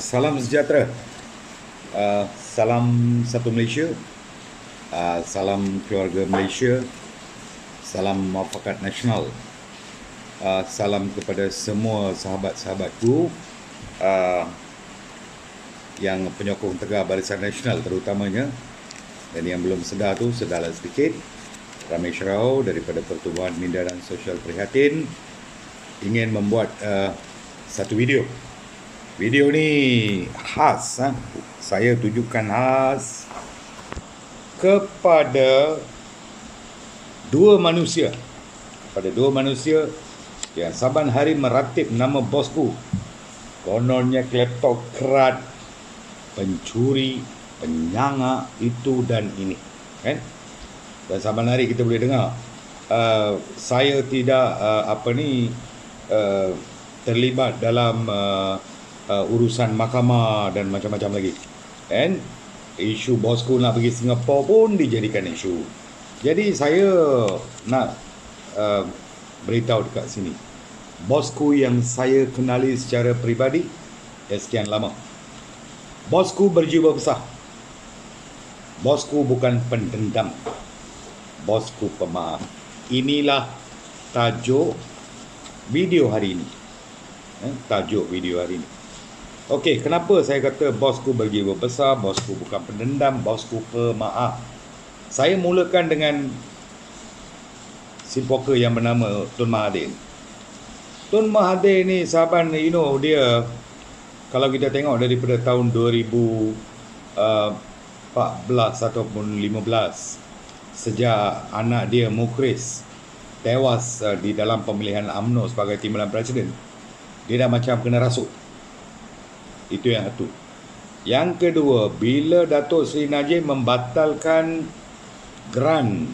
Salam sejahtera, salam satu Malaysia, salam keluarga Malaysia, salam muafakat nasional, salam kepada semua sahabat-sahabatku yang penyokong Tegar Barisan Nasional terutamanya, dan yang belum sedar tu sedarlah sedikit. Ramesh Rao daripada Pertubuhan Minda dan Sosial Prihatin ingin membuat satu video. Video ni khas, saya tujukan khas kepada dua manusia yang saban hari meratip nama bosku. Kononnya kleptokrat, pencuri, penyangak, itu dan ini, kan? Dan saban hari kita boleh dengar saya tidak terlibat dalam urusan mahkamah dan macam-macam lagi. And isu bosku nak pergi Singapura pun dijadikan isu. Jadi saya nak beritahu dekat sini, bosku yang saya kenali secara peribadi sekian lama, bosku berjiwa besar. Bosku bukan pendendam, bosku pemaaf. Inilah tajuk video hari ini. Okey, kenapa saya kata bosku berjiwa besar, bosku bukan pendendam, bosku pemaaf? Saya mulakan dengan si poker yang bernama Tun Mahathir. Tun Mahathir ni sahabat, dia kalau kita tengok daripada tahun 2014 ataupun 15, sejak anak dia Mukhris tewas di dalam pemilihan UMNO sebagai timbalan presiden, dia dah macam kena rasuk. Itu yang satu. Yang kedua, bila Datuk Seri Najib membatalkan grant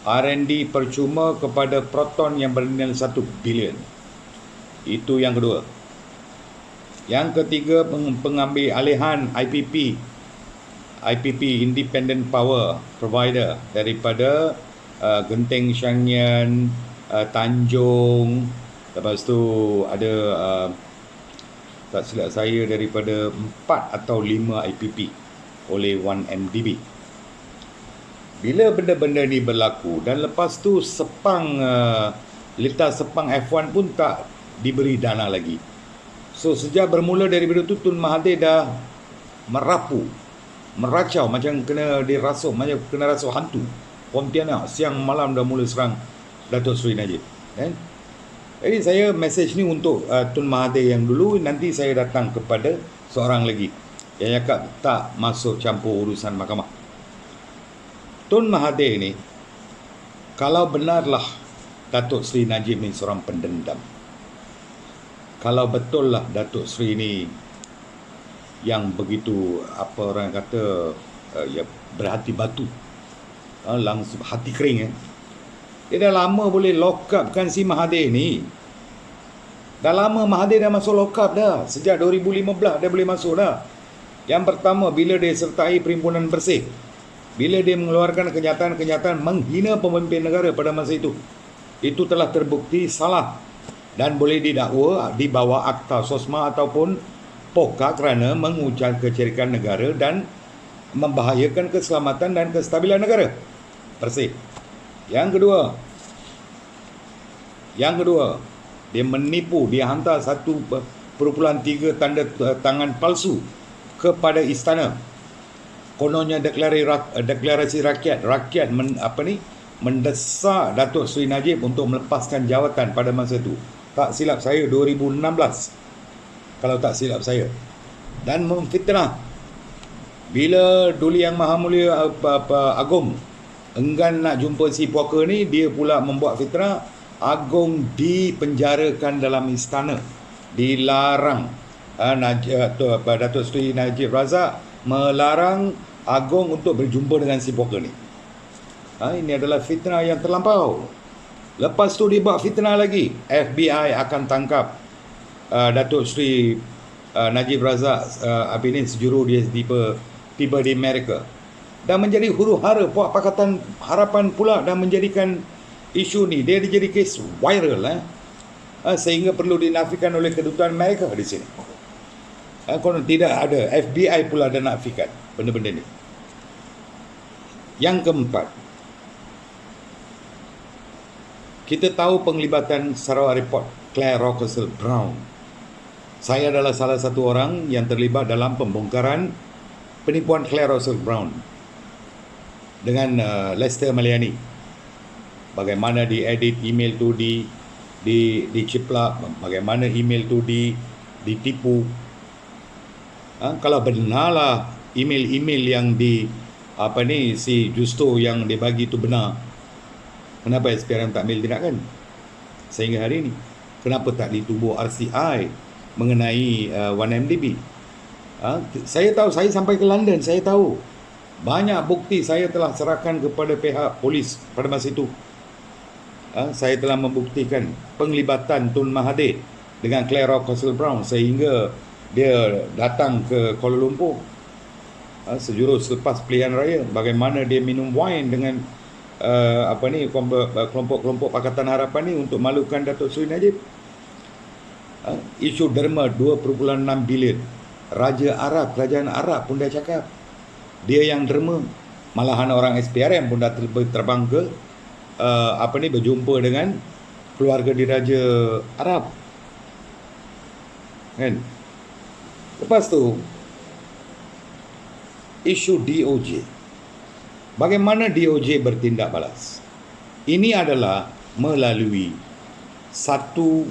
R&D percuma kepada Proton yang bernilai 1 bilion. Itu yang kedua. Yang ketiga, pengambil alihan IPP, Independent Power Provider, daripada Genting Shangyan, Tanjung, lepas tu ada tak silap saya daripada 4 atau 5 IPP oleh 1MDB. Bila benda-benda ni berlaku, dan lepas tu litar sepang F1 pun tak diberi dana lagi. So sejak bermula daripada tu, Tun Mahathir dah meracau macam kena dirasuk, macam kena rasuk hantu. Pontianak siang malam dah mula serang Datuk Seri Najib, kan? Jadi saya mesej ni untuk Tun Mahathir yang dulu. Nanti saya datang kepada seorang lagi yang cakap tak masuk campur urusan mahkamah. Tun Mahathir ni, kalau benarlah Datuk Seri Najib ni seorang pendendam, kalau betul lah Datuk Seri ni yang begitu, apa orang kata, ya, berhati batu, langsung hati kering, dia dah lama boleh lock upkan si Mahathir ni. Dah lama Mahathir dah masuk lock up dah. Sejak 2015 dia boleh masuk dah. Yang pertama, bila dia sertai Perhimpunan Bersih, bila dia mengeluarkan kenyataan-kenyataan menghina pemimpin negara pada masa itu telah terbukti salah dan boleh didakwa di bawah Akta Sosma ataupun POKA kerana mengujar kecerikan negara dan membahayakan keselamatan dan kestabilan negara. Bersih. Yang kedua, dia menipu, dia hantar 1.3 tanda tangan palsu kepada istana. Kononnya deklarasi rakyat mendesak Datuk Seri Najib untuk melepaskan jawatan pada masa itu. Tak silap saya 2016, kalau tak silap saya. Dan memfitnah. Bila Duli Yang Maha Mulia Agong enggan nak jumpa si puaka ni, dia pula membuat fitnah. Agong dipenjarakan dalam istana, dilarang. Datuk Seri Najib Razak melarang Agong untuk berjumpa dengan si puaka ni. Ini adalah fitnah yang terlampau. Lepas tu dia buat fitnah lagi, FBI akan tangkap Datuk Seri Najib Razak ini sejuru dia tiba di Amerika. Dan menjadi huru-hara Puak Pakatan Harapan pula, dan menjadikan isu ni, dia jadi kes viral, sehingga perlu dinafikan oleh kedutaan Amerika di sini. Konon tidak ada. FBI pula ada nafikan benda-benda ni. Yang keempat, kita tahu penglibatan Sarawak Report Claire Rockesell Brown. Saya adalah salah satu orang yang terlibat dalam pembongkaran penipuan Claire Rockesell Brown dengan Lester Maliani. Bagaimana diedit email tu diciplak, bagaimana email tu ditipu. Kalau benarlah email-email yang si Justo yang dia bagi tu benar, kenapa SPRM tak ambil tindakan sehingga hari ini? Kenapa tak ditubuh RCI mengenai 1MDB? Saya tahu, saya sampai ke London, saya tahu banyak bukti saya telah serahkan kepada pihak polis pada masa itu. Saya telah membuktikan penglibatan Tun Mahathir dengan Claire Rockesell Brown sehingga dia datang ke Kuala Lumpur sejurus selepas pilihan raya. Bagaimana dia minum wine dengan kelompok-kelompok Pakatan Harapan ni untuk malukan Datuk Seri Najib. Isu derma 2.6 bilion. Raja Arab, kerajaan Arab pun dah cakap dia yang derma. Malahan orang SPRM pun dah terbang ke berjumpa dengan keluarga diraja Arab. Kan? Lepas tu isu DOJ. Bagaimana DOJ bertindak balas? Ini adalah melalui satu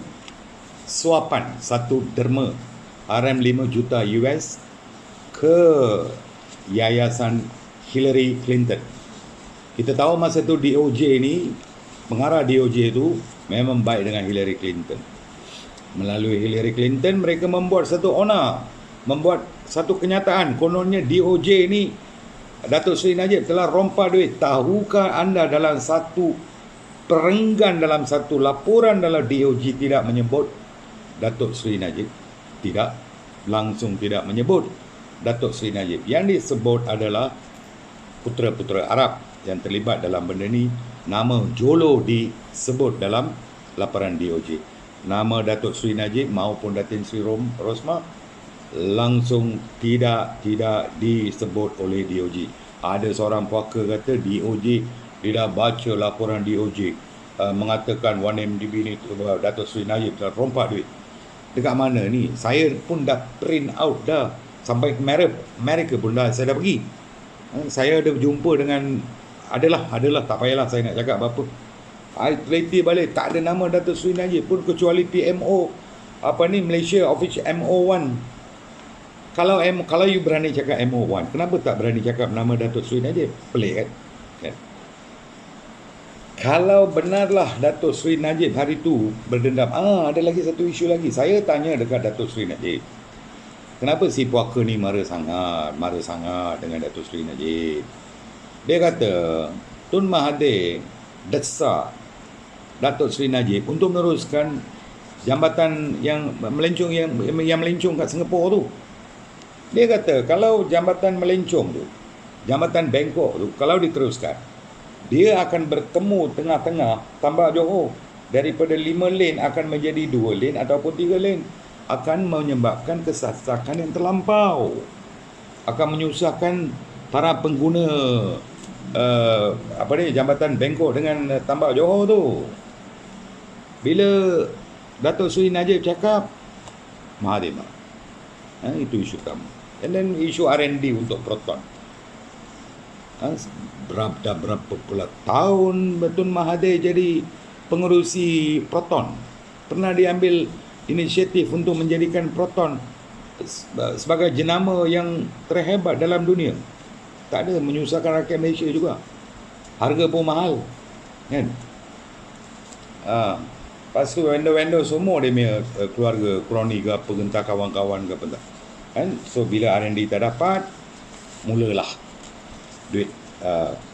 suapan, satu derma RM5 juta US ke Yayasan Hillary Clinton. Kita tahu masa tu DOJ ni, pengarah DOJ tu memang baik dengan Hillary Clinton. Melalui Hillary Clinton mereka membuat satu membuat satu kenyataan, kononnya DOJ ni Datuk Seri Najib telah rompah duit. Tahukah anda dalam satu perenggan, dalam satu laporan dalam DOJ tidak menyebut Datuk Seri Najib? Tidak, langsung tidak menyebut Datuk Seri Najib. Yang disebut adalah putera-putera Arab yang terlibat dalam benda ni. Nama Jolo disebut dalam laporan DOJ. Nama Datuk Seri Najib maupun Datin Seri Rosmah langsung tidak disebut oleh DOJ. Ada seorang puaka kata DOJ, dia dah baca laporan DOJ mengatakan 1MDB ni Datuk Seri Najib telah rompak duit. Dekat mana ni? Saya pun dah print out dah, sampai ke Amerika pun dah saya dah pergi. Saya ada berjumpa dengan adalah tak payahlah saya nak cakap apa-apa. I teliti balik, tak ada nama Datuk Seri Najib pun kecuali PMO Malaysia Office MO1. Kalau you berani cakap MO1, kenapa tak berani cakap nama Datuk Seri Najib? Pelik kan? Kalau benarlah Datuk Seri Najib hari tu berdendam, ada lagi satu isu lagi. Saya tanya dekat Datuk Seri Najib, kenapa si puaka ni marah sangat dengan Datuk Seri Najib? Dia kata Tun Mahathir desak Datuk Seri Najib untuk meneruskan jambatan yang melencong kat Singapura tu. Dia kata kalau jambatan melencong tu, jambatan Bangkok tu, kalau diteruskan, dia akan bertemu tengah-tengah Tambak Johor. Daripada 5 lane akan menjadi 2 lane ataupun 3 lane. Akan menyebabkan kesasakan yang terlampau. Akan menyusahkan para pengguna jambatan Bangkok dengan Tambak Johor tu. Bila Datuk Seri Najib cakap, Mahathir marah. Itu isu utama. And then isu R&D untuk Proton. Berapa pula tahun Tun Mahathir jadi pengerusi Proton. Pernah diambil inisiatif untuk menjadikan Proton sebagai jenama yang terhebat dalam dunia. Tak ada, menyusahkan rakyat Malaysia juga. Harga pun mahal, kan? Lepas tu vendor-vendor semua dia punya keluarga kroni ke apa, entah kawan-kawan ke apa tak. Kan? So bila R&D tak dapat, mulalah duit.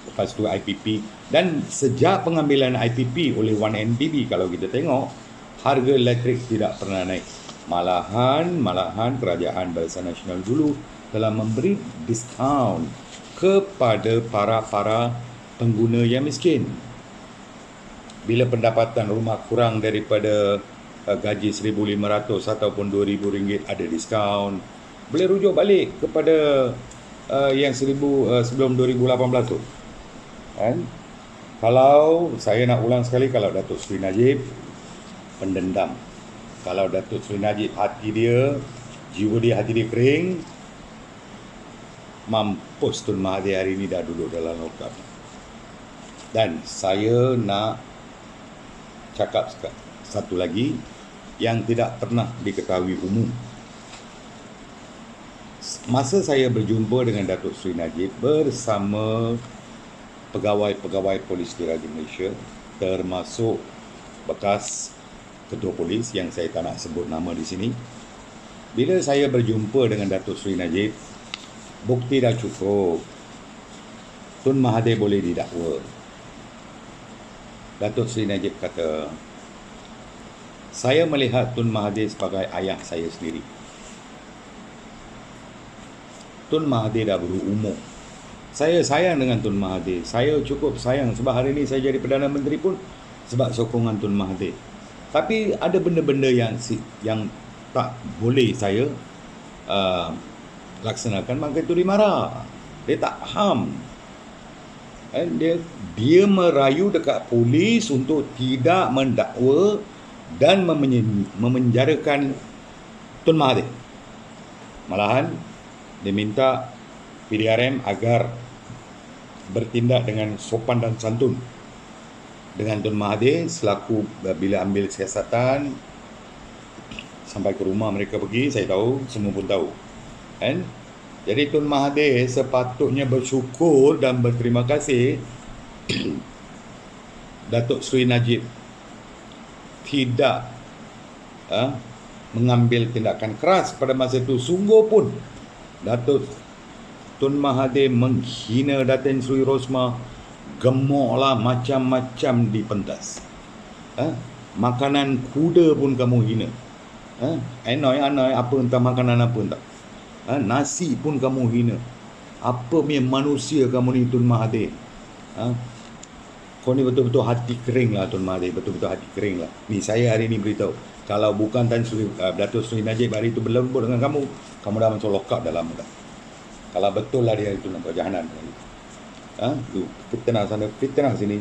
Lepas tu IPP. Dan sejak pengambilan IPP oleh 1MDB, kalau kita tengok, harga elektrik tidak pernah naik. Malahan kerajaan Barisan Nasional dulu telah memberi diskaun kepada para pengguna yang miskin. Bila pendapatan rumah kurang daripada gaji 1,500 ataupun 2,000 ringgit, ada diskaun. boleh rujuk balik kepada yang sebelum 2018 tu. Kan? Kalau saya nak ulang sekali, kalau Datuk Seri Najib pendendam, kalau Datuk Seri Najib hati dia, jiwa dia, hati dia kering, mampus Tun Mahathir hari ni dah duduk dalam lokap. Dan saya nak cakap satu lagi yang tidak pernah diketahui umum. Masa saya berjumpa dengan Datuk Seri Najib bersama pegawai-pegawai Polis Diraja Malaysia, termasuk bekas Ketua Polis yang saya tak nak sebut nama di sini, bila saya berjumpa dengan Datuk Seri Najib, bukti dah cukup, Tun Mahathir boleh didakwa. Datuk Seri Najib kata, saya melihat Tun Mahathir sebagai ayah saya sendiri. Tun Mahathir dah berumur. Saya sayang dengan Tun Mahathir. Saya cukup sayang sebab hari ini saya jadi Perdana Menteri pun sebab sokongan Tun Mahathir. Tapi ada benda-benda yang tak boleh saya laksanakan, maka itu dia marah. Dia tak faham. Dia merayu dekat polis untuk tidak mendakwa dan memenjarakan Tun Mahathir. Malahan dia minta PDRM agar bertindak dengan sopan dan santun dengan Tun Mahathir selaku bila ambil siasatan sampai ke rumah mereka pergi. Saya tahu, semua pun tahu. Kan? Jadi Tun Mahathir sepatutnya bersyukur dan berterima kasih Datuk Seri Najib tidak mengambil tindakan keras pada masa itu. Sungguh pun Datuk Tun Mahathir menghina Datin Seri Rosmah, gemuklah macam-macam di pentas. Makanan kuda pun kamu hina. Anoi apa entah makanan apa entah. Nasi pun kamu hina. Apa punya manusia kamu ni Tun Mahathir? Kau ni betul-betul hati kering lah Tun Mahathir, betul-betul hati kering lah. Ni saya hari ni beritahu, kalau bukan Datuk Seri Najib hari itu berlembut dengan kamu dah masuk lock up dah lama dah. Kalau betul lah dia itu nak ke jahanam. Tu fitnah sana, fitnah sini.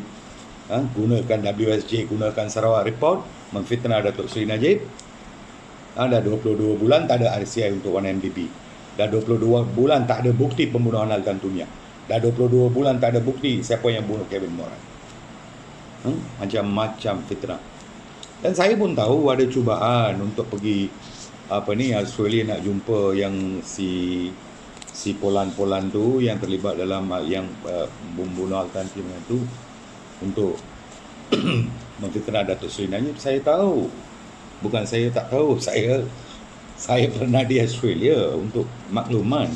Gunakan WSJ, gunakan Sarawak Report memfitnah Datuk Seri Najib. Dah 22 bulan tak ada RCI untuk 1MDB. Dah 22 bulan tak ada bukti pembunuhan Altan Tunia. Dah 22 bulan tak ada bukti siapa yang bunuh Kevin Moran. Macam-macam fitnah. Dan saya pun tahu ada cubaan untuk pergi Australia nak jumpa yang si Polan tu yang terlibat dalam yang membunuh Altan Tunia tu untuk memfitnah Datuk Seri Najib. Saya tahu. Bukan saya tak tahu, saya pernah di Australia untuk makluman.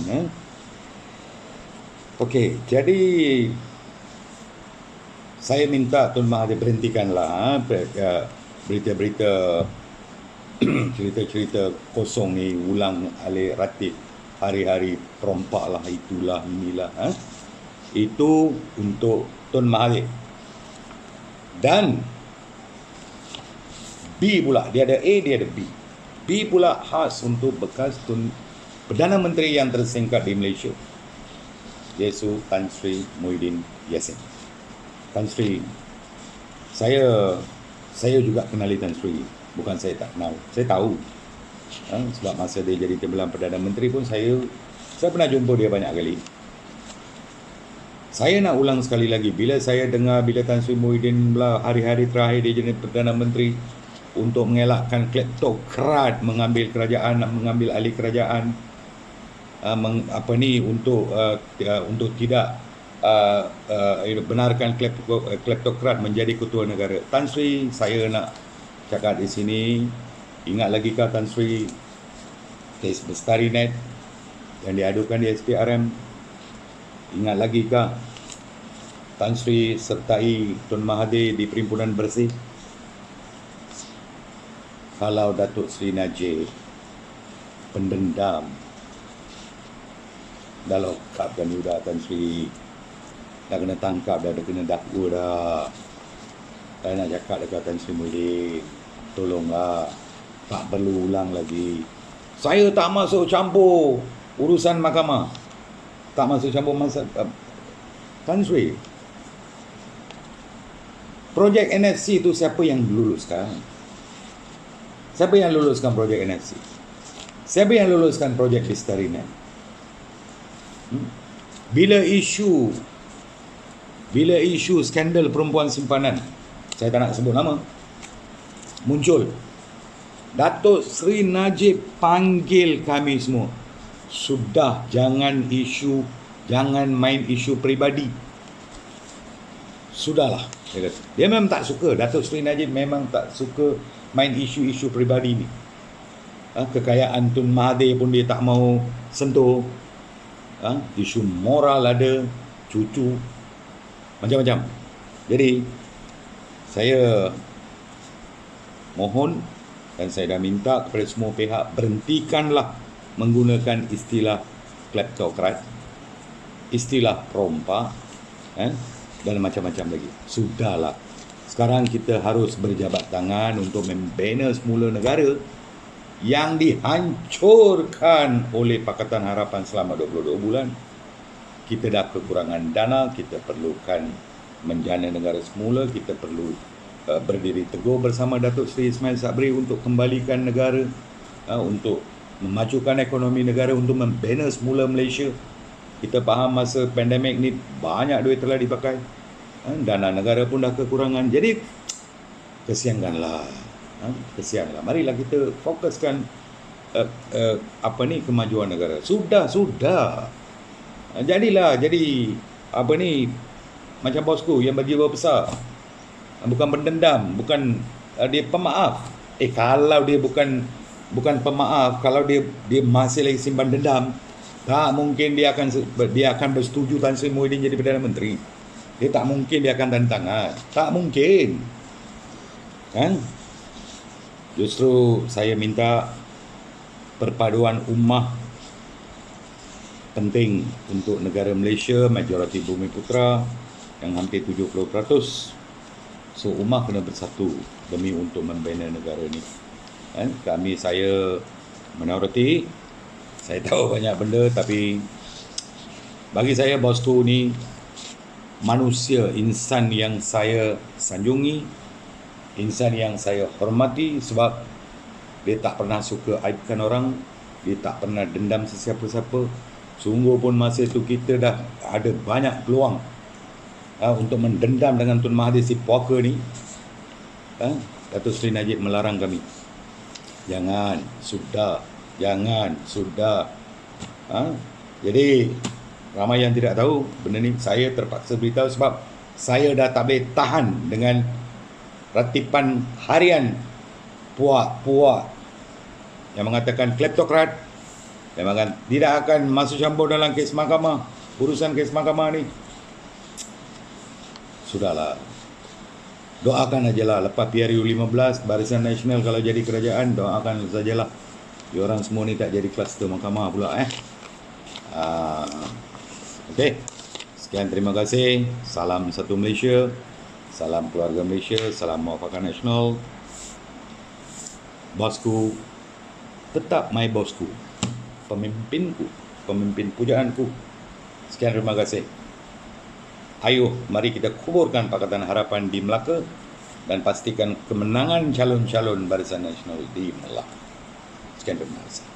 Okey, jadi saya minta Tun Mahathir berhentikanlah berita-berita cerita-cerita kosong ni ulang alik ratib hari-hari perompak lah, itulah inilah. Itu untuk Tun Mahathir. Dan B pula, dia ada A, dia ada B. B pula khas untuk bekas Perdana Menteri yang tersingkat di Malaysia, iaitu Tan Sri Muhyiddin Yassin. Tan Sri, saya juga kenali Tan Sri. Bukan saya tak kenal, saya tahu. Sebab masa dia jadi timbalan Perdana Menteri pun saya pernah jumpa dia banyak kali. Saya nak ulang sekali lagi, bila saya dengar bila Tan Sri Muhyiddin hari-hari terakhir dia jadi Perdana Menteri untuk mengelakkan kleptokrat mengambil kerajaan, nak mengambil alih kerajaan, untuk tidak benarkan kleptokrat menjadi ketua negara. Tan Sri, saya nak cakap di sini, ingat lagi kah Tan Sri kes Bestarinet yang diadukan di SPRM? Ingat lagi kah Tan Sri sertai Tun Mahathir di Perhimpunan Bersih? Kalau Datuk Seri Najib pendendam, dah lokap kan dah Tan Sri, dah kena tangkap, dah kena dakwa dah. Saya nak cakap dekat Tan Sri Muhyiddin, tolonglah, tak perlu ulang lagi. Saya tak masuk campur urusan mahkamah. Tak masuk campur masa Tan Sri. Projek NFC itu siapa yang luluskan? Siapa yang luluskan projek NFC? Siapa yang luluskan projek Listerine? Bila isu skandal perempuan simpanan, saya tak nak sebut nama, muncul, Datuk Seri Najib panggil kami semua, sudah jangan main isu peribadi. Sudahlah, dia kata. Dia memang tak suka, Datuk Seri Najib memang tak suka main isu-isu peribadi ni. Kekayaan Tun Mahathir pun dia tak mau sentuh. Isu moral ada, cucu, macam-macam. Jadi saya mohon dan saya dah minta kepada semua pihak, berhentikanlah menggunakan istilah kleptokrat, istilah perompak, dan macam-macam lagi. Sudahlah. Sekarang kita harus berjabat tangan untuk membina semula negara yang dihancurkan oleh Pakatan Harapan selama 22 bulan. Kita dah kekurangan dana, kita perlukan menjana negara semula, kita perlu berdiri teguh bersama Datuk Seri Ismail Sabri untuk kembalikan negara, untuk memajukan ekonomi negara, untuk membina semula Malaysia. Kita faham masa pandemik ni banyak duit telah dipakai, dana negara pun dah kekurangan. Jadi kesiankanlah. Marilah kita fokuskan kemajuan negara. Sudah. Jadi macam bosku yang berjiwa besar, bukan pendendam, bukan dia pemaaf. Kalau dia bukan pemaaf, kalau dia masih lagi simpan dendam, tak mungkin dia akan bersetuju Tan Sri Muhyiddin jadi Perdana Menteri. Dia tak mungkin dia akan tanda tangan. Tak mungkin. Kan? Justru saya minta perpaduan ummah penting untuk negara Malaysia, majoriti Bumi Putera yang hampir 70%. So ummah kena bersatu demi untuk membina negara ni. Saya minoriti, saya tahu banyak benda, tapi bagi saya bosku ni manusia, insan yang saya sanjungi, insan yang saya hormati, sebab dia tak pernah suka aibkan orang, dia tak pernah dendam sesiapa-siapa. Sungguh pun masa itu kita dah ada banyak peluang untuk mendendam dengan Tun Mahathir si puaka ni. Datuk Seri Najib melarang kami. Jangan, sudah. Jadi ramai yang tidak tahu benda ni, saya terpaksa beritahu sebab saya dah tak boleh tahan dengan ratipan harian puak-puak yang mengatakan kleptokrat, yang mengatakan tidak akan masuk campur dalam kes mahkamah, urusan kes mahkamah ni. Sudahlah, doakan ajalah lepas PRU 15 Barisan Nasional kalau jadi kerajaan, doakan sajalah diorang semua ni tak jadi kluster mahkamah pula. Okey, sekian, terima kasih. Salam satu Malaysia, salam keluarga Malaysia, salam Muafakat Nasional. Bosku tetap my bosku, pemimpinku, pemimpin pujaanku. Sekian, terima kasih. Ayo, mari kita kuburkan Pakatan Harapan di Melaka dan pastikan kemenangan calon-calon Barisan Nasional di Melaka. Sekian, terima kasih.